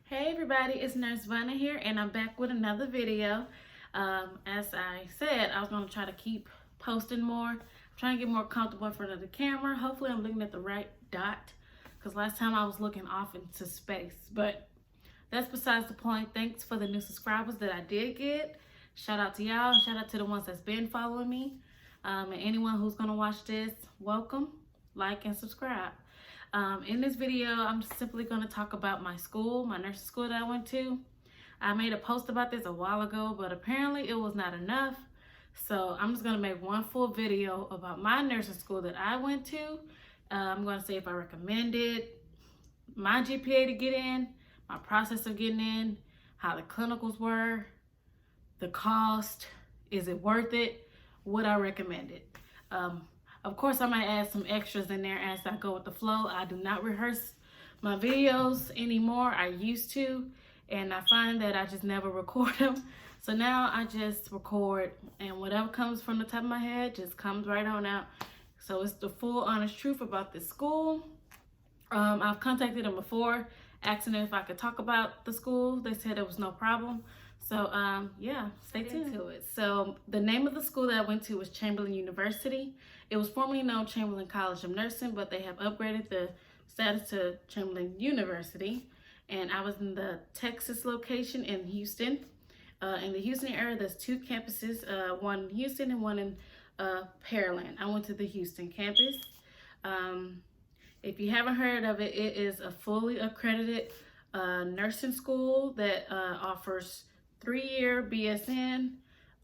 Hey everybody, it's Nurse Vanna here and I'm back with another video. As I said, I was going to try to keep posting more. I'm trying to get more comfortable in front of the camera. Hopefully I'm looking at the right dot because last time I was looking off into space. But that's besides the point. Thanks for the new subscribers that I did get. Shout out to y'all. Shout out to the ones that's been following me. And anyone who's going to watch this, welcome, like, and subscribe. In this video, I'm simply going to talk about my school, my nursing school that I went to. I made a post about this a while ago, but apparently it was not enough. So I'm just going to make one full video about my nursing school that I went to. I'm going to say if I recommend it, my GPA to get in, my process of getting in, how the clinicals were, the cost, is it worth it, would I recommend it? Of course, I might add some extras in there as I go with the flow. I do not rehearse my videos anymore. I used to, and I find that I just never record them. So now I just record, and whatever comes from the top of my head just comes right on out. So it's the full honest truth about this school. I've contacted them before, asking them if I could talk about the school. They said it was no problem. So yeah, stay tuned to it. So the name of the school that I went to was Chamberlain University. It was formerly known Chamberlain College of Nursing, but they have upgraded the status to Chamberlain University. And I was in the Texas location in Houston. In the Houston area, there's two campuses, one in Houston and one in Pearland. I went to the Houston campus. If you haven't heard of it, it is a fully accredited nursing school that offers 3-year BSN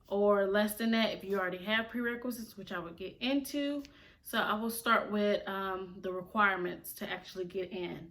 or less than that if you already have prerequisites, which I would get into. So I will start with the requirements to actually get in.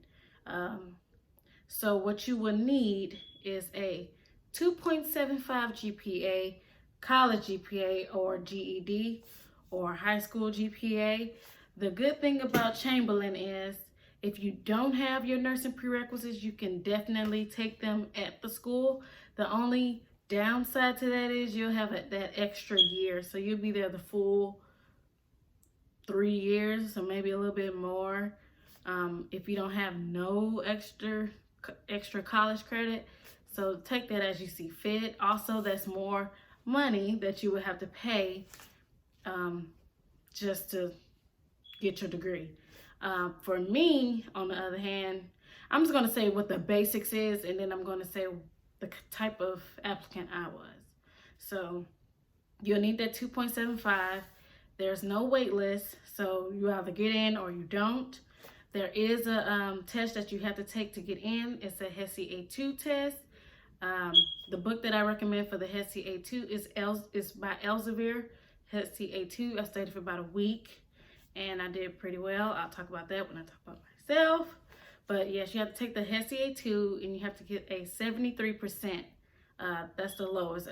So what you will need is a 2.75 GPA, college GPA or GED, or high school GPA. The good thing about Chamberlain is if you don't have your nursing prerequisites, you can definitely take them at the school. The only downside to that is you'll have that extra year. So you'll be there the full 3 years, so maybe a little bit more. If you don't have no extra college credit. So take that as you see fit. Also, that's more money that you would have to pay just to get your degree. For me, on the other hand, I'm just going to say what the basics is, and then I'm going to say the type of applicant I was. So you'll need that 2.75. There's no wait list, so you either get in or you don't. There is a test that you have to take to get in. It's a HESI A2 test. The book that I recommend for the HESI A2 is by Elsevier, HESI A2. I studied for about a week, and I did pretty well. I'll talk about that when I talk about myself. But yes, you have to take the HESI A2 and you have to get a 73%. That's the lowest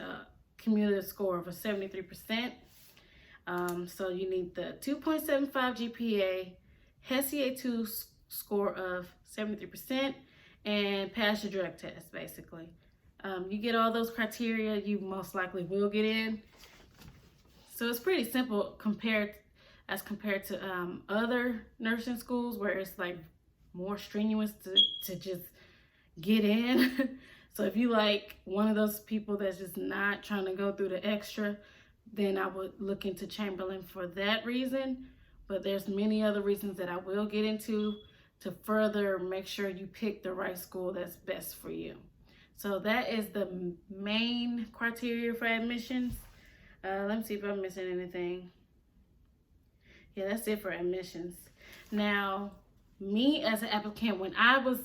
cumulative score of a 73%. So you need the 2.75 GPA, HESI A2 score of 73%, and pass your drug test, basically. You get all those criteria, you most likely will get in. So it's pretty simple compared to other nursing schools where it's like more strenuous to just get in. So if you like one of those people that's just not trying to go through the extra, then I would look into Chamberlain for that reason. But there's many other reasons that I will get into to further make sure you pick the right school that's best for you. So that is the main criteria for admissions. Let me see if I'm missing anything. Yeah, that's it for admissions. Now, me as an applicant, when I was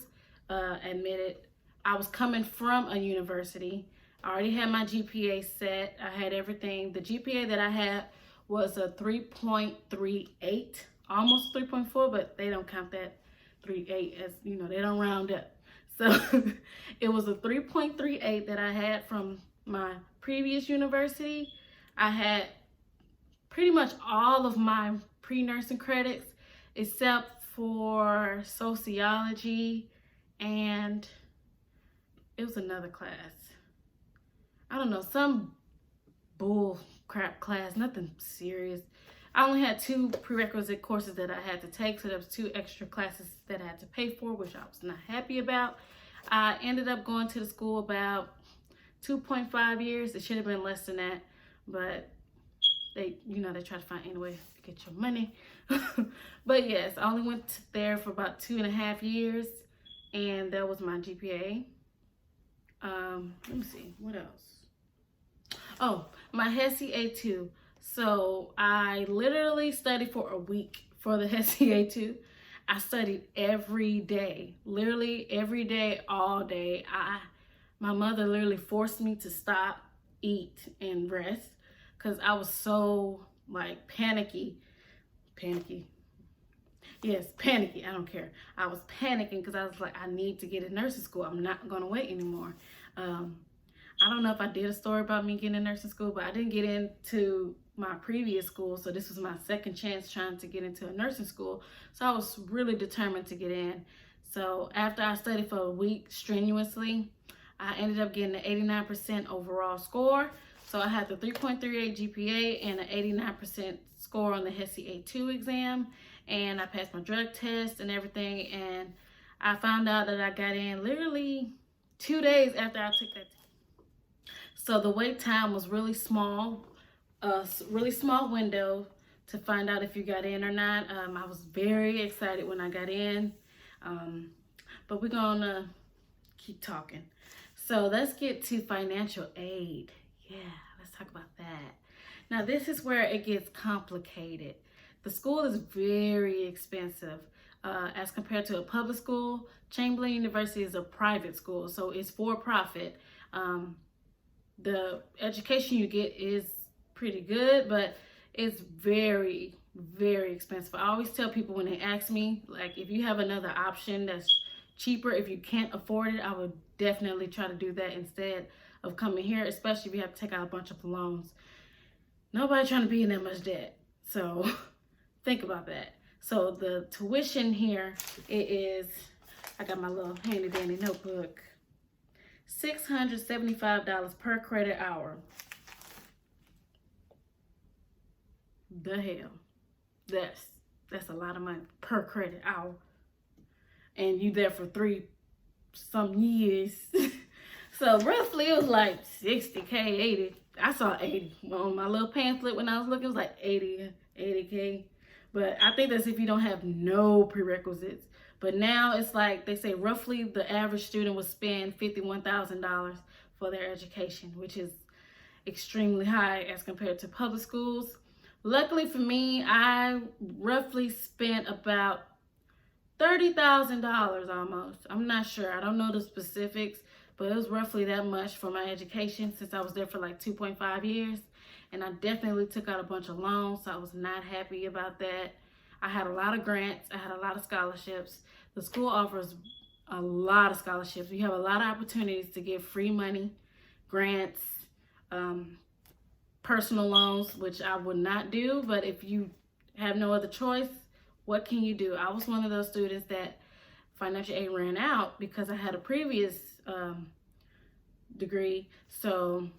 admitted, I was coming from a university. I already had my GPA set. I had everything. The GPA that I had was a 3.38, almost 3.4, but they don't count that 3.8 as, you know, they don't round up. So it was a 3.38 that I had from my previous university. I had pretty much all of my pre-nursing credits except for sociology, and it was another class. I don't know, some bull crap class, nothing serious. I only had 2 prerequisite courses that I had to take, so there was 2 extra classes that I had to pay for, which I was not happy about. I ended up going to the school about 2.5 years. It should have been less than that, but they try to find any way to get your money. But yes, I only went there for about 2.5 years, and that was my GPA. Let me see, what else? Oh, my HESI A2. So I literally studied for a week for the HESI A2. I studied every day, literally every day, all day. My mother literally forced me to stop, eat, and rest because I was so like panicky. Yes, panicky. I don't care. I was panicking because I was like, I need to get in nursing school. I'm not going to wait anymore. I don't know if I did a story about me getting in nursing school, but I didn't get into my previous school. So this was my second chance trying to get into a nursing school. So I was really determined to get in. So after I studied for a week strenuously, I ended up getting an 89% overall score. So I had the 3.38 GPA and an 89% score on the HESI A2 exam. And I passed my drug test and everything. And I found out that I got in literally 2 days after I took that test. So the wait time was really small, a really small window to find out if you got in or not. I was very excited when I got in, but we're gonna keep talking. So let's get to financial aid. Yeah, let's talk about that. Now this is where it gets complicated. The school is very expensive as compared to a public school. Chamberlain University is a private school, so it's for profit. The education you get is pretty good, but it's very, very expensive. I always tell people when they ask me, like, if you have another option that's cheaper, if you can't afford it, I would definitely try to do that instead of coming here, especially if you have to take out a bunch of loans. Nobody trying to be in that much debt. So think about that. So the tuition here, it is, I got my little handy dandy notebook, $675 per credit hour. The hell, that's a lot of money per credit hour, and you there for 3 some years. So roughly it was like 60K, 80. I saw 80 on my little pamphlet when I was looking. It was like 80K, but I think that's if you don't have no prerequisites. But now it's like they say roughly the average student would spend $51,000 for their education, which is extremely high as compared to public schools. Luckily for me, I roughly spent about $30,000 almost. I'm not sure. I don't know the specifics, but it was roughly that much for my education since I was there for like 2.5 years. And I definitely took out a bunch of loans, so I was not happy about that. I had a lot of grants. I had a lot of scholarships. The school offers a lot of scholarships. You have a lot of opportunities to get free money, grants, personal loans, which I would not do. But if you have no other choice, what can you do? I was one of those students that financial aid ran out because I had a previous degree. So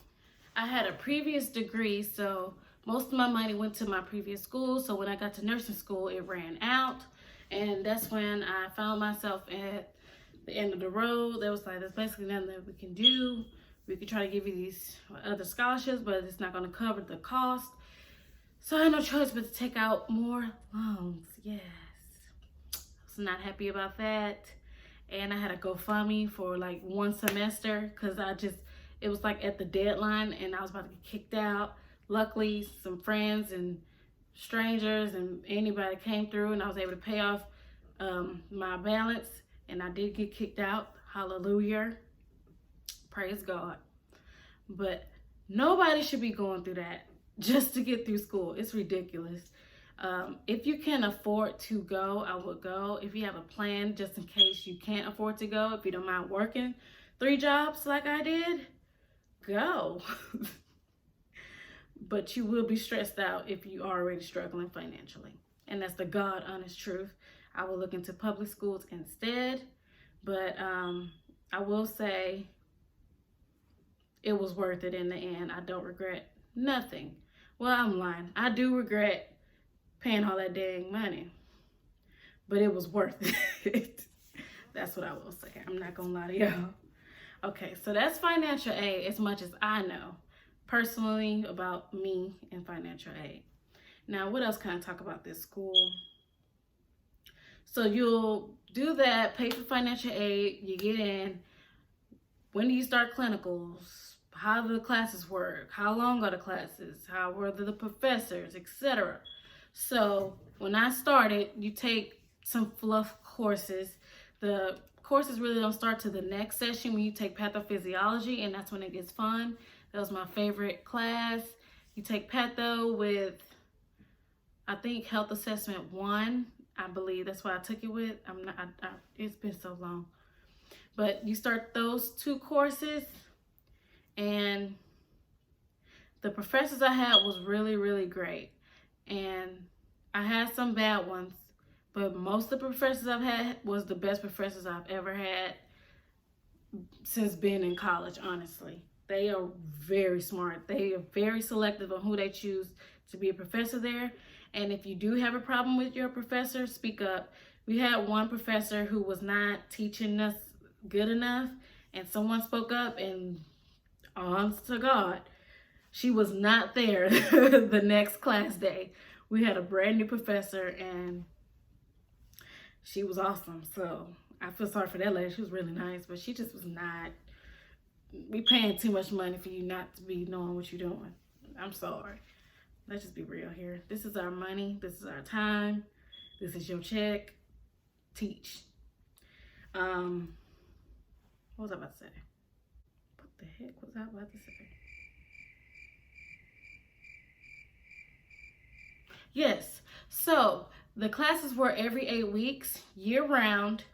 I had a previous degree, so most of my money went to my previous school. So when I got to nursing school, it ran out. And that's when I found myself at the end of the road. There was like, there's basically nothing that we can do. We could try to give you these other scholarships, but it's not going to cover the cost. So I had no choice but to take out more loans. Yes. I was not happy about that. And I had a GoFundMe for like 1 semester because it was like at the deadline and I was about to get kicked out. Luckily, some friends and strangers and anybody came through and I was able to pay off my balance, and I did get kicked out. Hallelujah. Praise God. But nobody should be going through that just to get through school. It's ridiculous. If you can afford to go, I would go. If you have a plan just in case you can't afford to go, if you don't mind working 3 jobs like I did, go. But you will be stressed out if you are already struggling financially. And that's the God honest truth. I will look into public schools instead. But I will say it was worth it in the end. I don't regret nothing. Well, I'm lying. I do regret paying all that dang money. But it was worth it. That's what I will say. I'm not gonna lie to y'all. Okay, so that's financial aid as much as I know personally about me and financial aid. Now, what else can I talk about this school? So you'll do that, pay for financial aid, you get in. When do you start clinicals? How do the classes work? How long are the classes? How were the professors, etc. So when I started, you take some fluff courses. The courses really don't start to the next session when you take pathophysiology, and that's when it gets fun. That was my favorite class. You take patho with, I think, health assessment 1. I believe that's what I took it with. It's been so long. But you start those 2 courses, and the professors I had was really, really great. And I had some bad ones, but most of the professors I've had was the best professors I've ever had since being in college, honestly. They are very smart. They are very selective on who they choose to be a professor there. And if you do have a problem with your professor, speak up. We had one professor who was not teaching us good enough, and someone spoke up, and honest to God, she was not there the next class day. We had a brand new professor, and she was awesome. So I feel sorry for that lady. She was really nice, but she just was not. We paying too much money for you not to be knowing what you're doing. I'm sorry. Let's just be real here. This is our money. This is our time. This is your check. Teach. What was I about to say? What the heck was I about to say? Yes. So the classes were every 8 weeks, year round.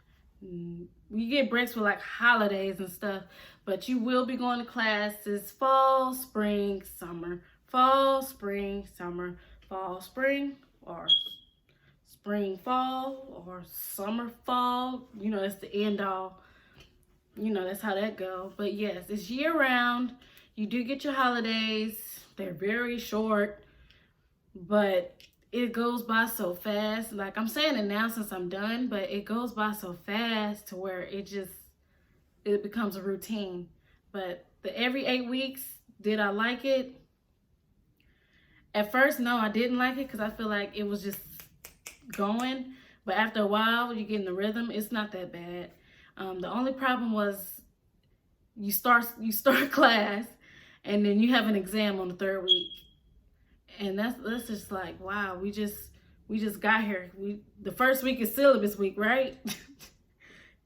We get breaks for like holidays and stuff, but you will be going to classes fall, spring, summer. Fall, spring, summer, fall, spring, or spring, fall, or summer, fall. You know, that's the end all. You know, that's how that goes. But yes, it's year round. You do get your holidays. They're very short, but it goes by so fast. Like, I'm saying it now since I'm done, but it goes by so fast to where it becomes a routine. But the every 8 weeks, did I like it? At first, no, I didn't like it because I feel like it was just going. But after a while, you get in the rhythm. It's not that bad. The only problem was you start class, and then you have an exam on the 3rd week, and that's just like, wow, we just got here. The first week is syllabus week, right?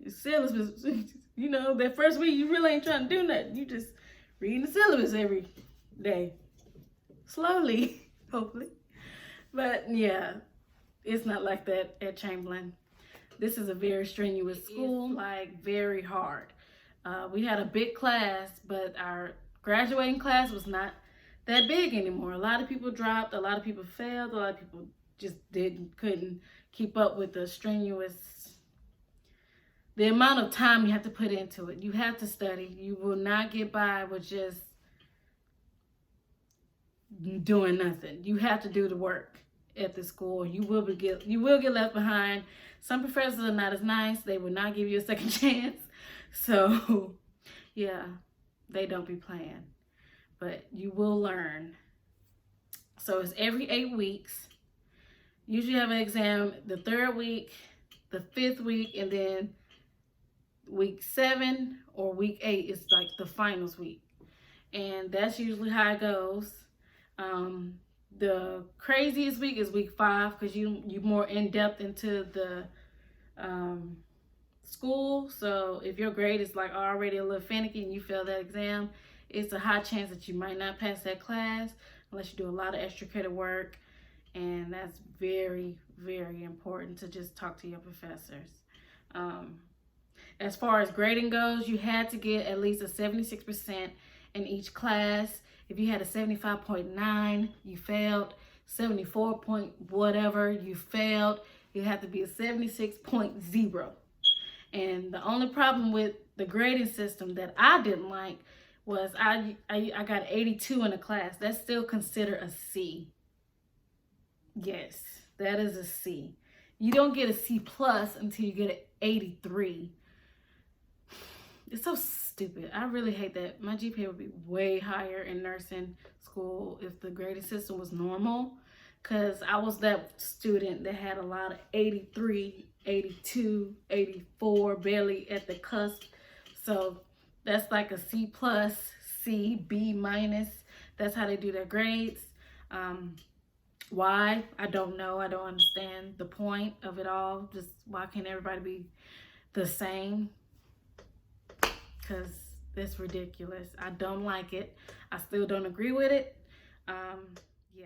Syllabus, you know, that first week you really ain't trying to do nothing. You just reading the syllabus every day. Slowly, hopefully. But yeah, it's not like that at Chamberlain. This is a very strenuous school, like very hard. We had a big class, but our graduating class was not that big anymore. A lot of people dropped, a lot of people failed, a lot of people just couldn't keep up with the amount of time you have to put into it. You have to study. You will not get by with just doing nothing. You have to do the work at the school. You will get left behind. Some professors are not as nice. They will not give you a second chance. So yeah, they don't be playing, but you will learn. So it's every 8 weeks. Usually have an exam the 3rd week, the 5th week, and then week 7 or week 8 is like the finals week. And that's usually how it goes. The craziest week is week 5 because you're more in depth into the school. So if your grade is like already a little finicky and you fail that exam, it's a high chance that you might not pass that class unless you do a lot of extra credit work. And that's very, very important to just talk to your professors. As far as grading goes, you had to get at least a 76% in each class. If you had a 75.9, you failed. 74 point whatever, you failed. You have to be a 76.0. And the only problem with the grading system that I didn't like was I got 82 in a class. That's still considered a C. Yes, that is a C. You don't get a C plus until you get an 83 it's so stupid. I really hate that. My GPA would be way higher in nursing school if the grading system was normal, because I was that student that had a lot of 83, 82, 84, barely at the cusp. So that's like a C plus, C, B minus. That's how they do their grades. Why? I don't know. I don't understand the point of it all. Just why can't everybody be the same? Because it's ridiculous. I don't like it. I still don't agree with it. Yeah.